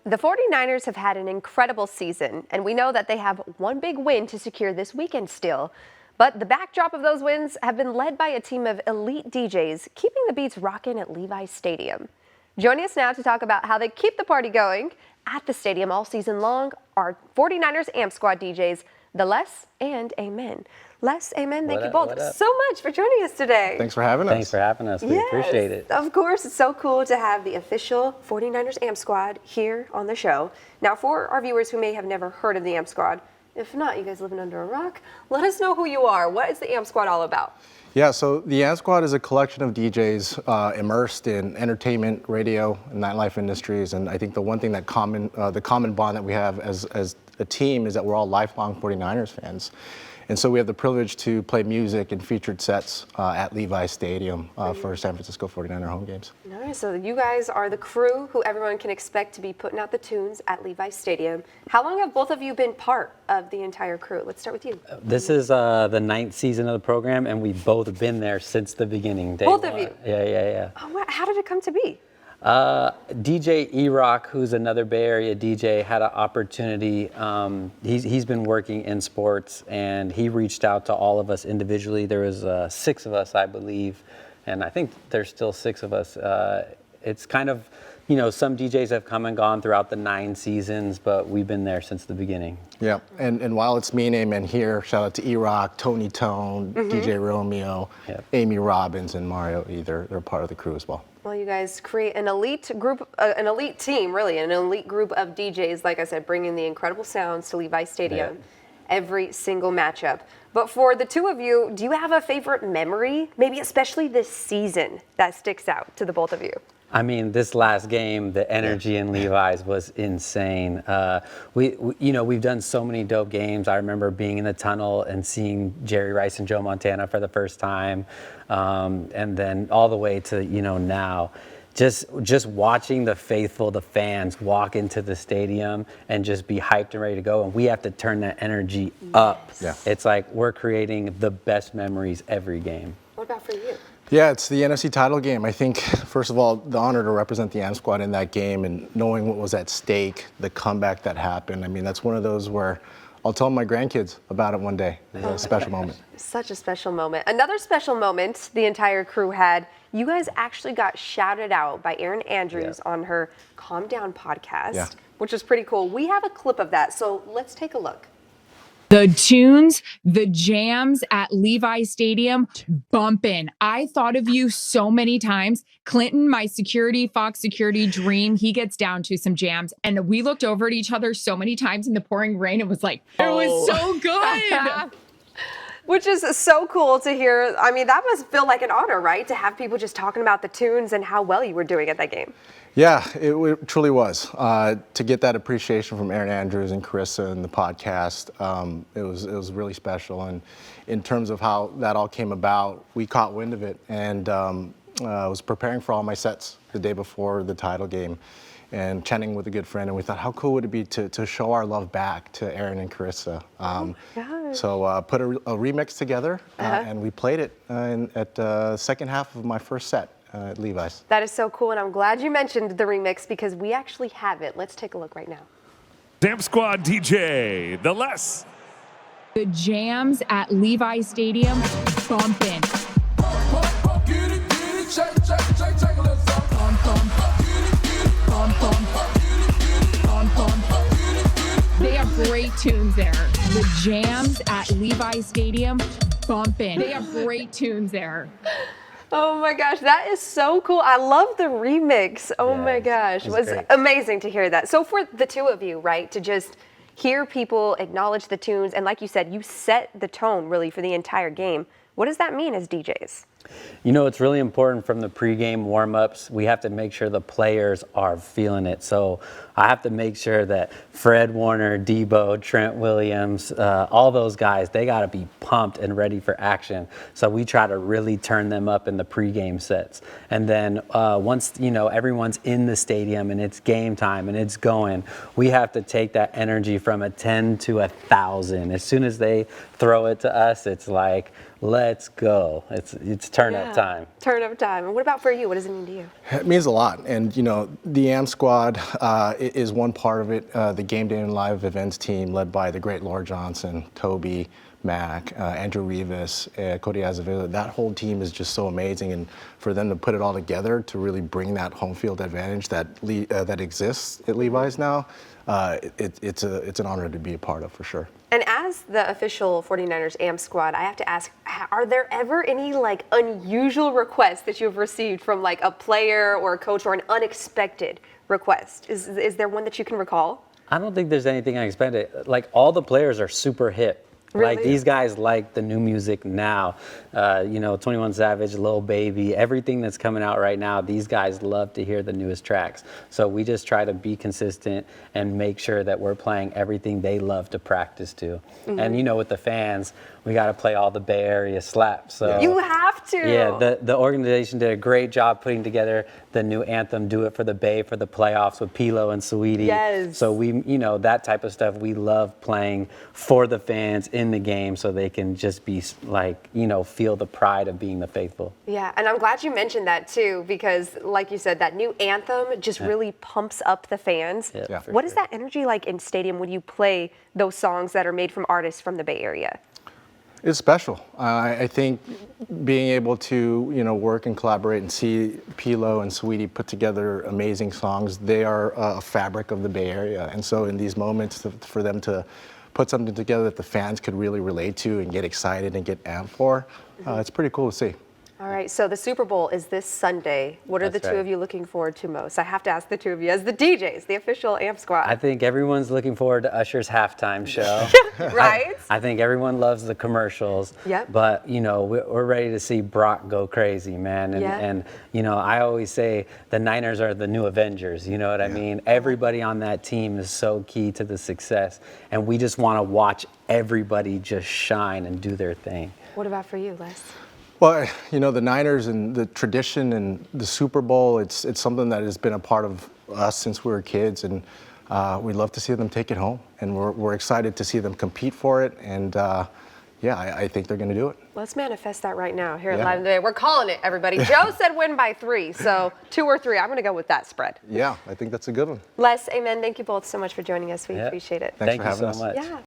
The 49ers have had an incredible season, and we know that they have one big win to secure this weekend still. But the backdrop of those wins have been led by a team of elite DJs, keeping the beats rocking at Levi Stadium. Joining us now to talk about how they keep the party going at the stadium all season long are 49ers Amp Squad DJs, the Les and Amen. Les, Amen, thank you both so much for joining us today. Thanks for having us. Thanks for having us. We appreciate it. Of course, it's so cool to have the official 49ers Amp Squad here on the show. Now, for our viewers who may have never heard of the Amp Squad, if not, you guys living under a rock, let us know who you are. What is the Amp Squad all about? Yeah, so the Amp Squad is a collection of DJs immersed in entertainment, radio, and nightlife industries. And I think the one thing that the common bond that we have as a team is that we're all lifelong 49ers fans. And so we have the privilege to play music and featured sets at Levi Stadium for San Francisco 49er home games. Nice. So you guys are the crew who everyone can expect to be putting out the tunes at Levi Stadium. How long have both of you been part of the entire crew? Let's start with you. This is the 9th season of the program, and we've both been there since the beginning. Both of you? Yeah. Oh, how did it come to be? DJ E-Rock, who's another Bay Area DJ, had an opportunity. He's been working in sports, and he reached out to all of us individually. There was 6 of us, I believe, and I think there's still 6 of us. It's kind of, you know, some DJs have come and gone throughout the 9 seasons, but we've been there since the beginning. Yeah, and while it's me and Amen here, shout out to E-Rock, Tony Tone, DJ Romeo, Amy Robbins, and Mario E. They're part of the crew as well. Well, you guys create an elite group, an elite team, really, an elite group of DJs, like I said, bringing the incredible sounds to Levi Stadium every single matchup. But for the two of you, do you have a favorite memory, maybe especially this season, that sticks out to the both of you? I mean, this last game, the energy in Levi's was insane. We've done so many dope games. I remember being in the tunnel and seeing Jerry Rice and Joe Montana for the first time, and then all the way to now. Just watching the faithful, the fans walk into the stadium and just be hyped and ready to go, and we have to turn that energy up. Yeah. It's like we're creating the best memories every game. What about for you? Yeah, it's the NFC title game. I think, first of all, the honor to represent the Amp Squad in that game and knowing what was at stake, the comeback that happened. I mean, that's one of those where I'll tell my grandkids about it one day. It's a special moment. Such a special moment. Another special moment the entire crew had, you guys actually got shouted out by Erin Andrews on her Calm Down podcast, which is pretty cool. We have a clip of that, so let's take a look. The tunes, the jams at Levi Stadium, bumpin'. I thought of you so many times. Clinton, my Fox security dream, he gets down to some jams. And we looked over at each other so many times in the pouring rain. It was like, it was so good. Which is so cool to hear. I mean, that must feel like an honor, right? To have people just talking about the tunes and how well you were doing at that game. Yeah, it truly was. To get that appreciation from Erin Andrews and Carissa and the podcast, it was really special. And in terms of how that all came about, we caught wind of it, and I was preparing for all my sets the day before the title game, and chatting with a good friend, and we thought, how cool would it be to show our love back to Erin and Carissa? So put a remix together, and we played it at the second half of my first set. At Levi's. That is so cool, and I'm glad you mentioned the remix because we actually have it. Let's take a look right now. Amp Squad DJ, the Les. The jams at Levi Stadium, bumpin'. They have great tunes there. The jams at Levi Stadium, bumpin'. They have great tunes there. Oh my gosh, that is so cool. I love the remix. Oh my gosh, it was amazing to hear that. So for the two of you, right, to just hear people acknowledge the tunes, and like you said, you set the tone really for the entire game. What does that mean as DJs? You know, it's really important from the pregame warm-ups. We have to make sure the players are feeling it. So I have to make sure that Fred Warner, Debo, Trent Williams, all those guys, they got to be pumped and ready for action. So we try to really turn them up in the pregame sets. And then once, everyone's in the stadium and it's game time and it's going, we have to take that energy from a 10 to 1,000. As soon as they throw it to us, it's like, let's go. It's turn up time. Turn up time. And what about for you? What does it mean to you? It means a lot, and the AM squad is one part of it. The Game Day and Live events team, led by the great Laura Johnson, Toby, Mac, Andrew Rivas, Cody Azevedo. That whole team is just so amazing, and for them to put it all together to really bring that home field advantage that exists at Levi's now, it's an honor to be a part of for sure. And as the official 49ers AM squad, I have to ask, are there ever any like unusual requests that you've received from like a player or a coach, or an unexpected request? Is there one that you can recall? I don't think there's anything unexpected. Like, all the players are super hip. Really? Like, these guys like the new music now. 21 Savage, Lil Baby, everything that's coming out right now, these guys love to hear the newest tracks. So we just try to be consistent and make sure that we're playing everything they love to practice to. And with the fans, we got to play all the Bay Area slaps. So You have to. yeah, the organization did a great job putting together the new anthem, Do It for the Bay, for the playoffs with Pilo and Saweetie. Yes. So we, that type of stuff, we love playing for the fans in the game, so they can just be like, feel the pride of being the faithful. Yeah, and I'm glad you mentioned that too, because like you said, that new anthem just really pumps up the fans. Yeah, for What is sure. that energy like in stadium when you play those songs that are made from artists from the Bay Area? It's special. I think being able to, work and collaborate and see Pilo and Saweetie put together amazing songs, they are a fabric of the Bay Area. And so in these moments, for them to put something together that the fans could really relate to and get excited and get amped for, it's pretty cool to see. All right, so the Super Bowl is this Sunday. What are That's the two right. of you looking forward to most? I have to ask the two of you as the DJs, the official AMP squad. I think everyone's looking forward to Usher's halftime show. Right? I think everyone loves the commercials. Yep. But, we're ready to see Brock go crazy, man. And, Yeah. and I always say the Niners are the new Avengers. You know what I mean? Everybody on that team is so key to the success. And we just want to watch everybody just shine and do their thing. What about for you, Les? Well, the Niners and the tradition and the Super Bowl, it's something that has been a part of us since we were kids, and we'd love to see them take it home. And we're excited to see them compete for it, and I think they're going to do it. Let's manifest that right now here at Yeah. Live Today. We're calling it, everybody. Joe said win by 3, so 2 or 3. I'm going to go with that spread. Yeah, I think that's a good one. Les, amen. Thank you both so much for joining us. We Yeah. appreciate it. Thanks Thank for you having so us. much. Yeah.